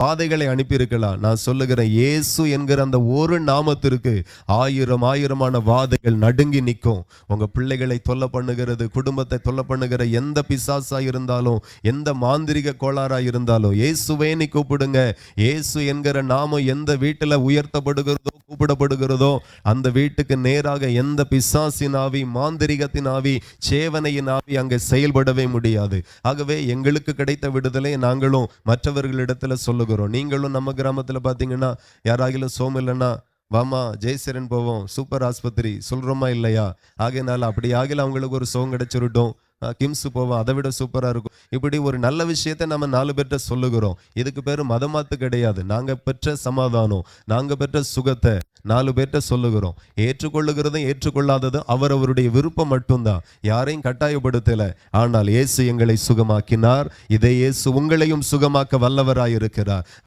பாதைகளை அனுப்பியிருக்கலாம். நான் சொல்லுகிறேன், இயேசு என்கிற அந்த ஒரு நாமத்திற்கு ஆயிரமான வாதைகள் நடுங்கி நிற்கும். உங்க பிள்ளைகளை தொல்லை பண்ணுகிறது, குடும்பத்தை தொல்லை பண்ணுகிற எந்த பிசாசா இருந்தாலும், எந்த மாந்திரிக கோளாறா இருந்தாலும், இயேசுவே நீ கூப்பிடுங்க. இயேசு என்கிற நாமம் எந்த வீட்டில் உயர்த்தப்படுகிறதோ, கூப்பிடப்படுகிறதோ, அந்த வீட்டுக்கு நேராக எந்த பிசாசின் ஆவி, மாந்திரிகத்தின் ஆவி, சேவனையின் ஆவி அங்கே செயல்படவே முடியாது. ஆகவே எங்களுக்கு கிடைத்த விடுதலை நாங்களும் மற்றவர்களிடத்துல சொல்லுகிறோம். நீங்களும் நம்ம கிராமத்துல பாத்தீங்கன்னா யாராகிலும் சோம் இல்லைன்னா, வாமா ஜெயசரன் போவோம், சூப்பர் ஆஸ்பத்திரி சொல்றோமா இல்லையா? ஆகையினால அப்படி ஆகல அவங்களுக்கு ஒரு சோம் கிடைச்சிருட்டோம், கிம்ஸ் போவோம், அதை விட சூப்பரா இருக்கும். இப்படி ஒரு நல்ல விஷயத்தை நம்ம 4 பேர்ட்ட சொல்லுகிறோம். இதுக்கு பேரு மதமாத்து கிடையாது. நாங்க பெற்ற சமாதானம், நாங்க பெற்ற சுகத்தை 4 பேர்ட்ட சொல்லுகிறோம். ஏற்றுக்கொள்ளுகிறதும் ஏற்றுக்கொள்ளாததும் அவரவருடைய விருப்பம் மட்டும்தான். யாரையும் கட்டாயப்படுத்தல. ஆனால் இயேசு எங்களை சுகமாக்கினார். இதை இயேசு உங்களையும் சுகமாக்க வல்லவராயிருக்கிறார்.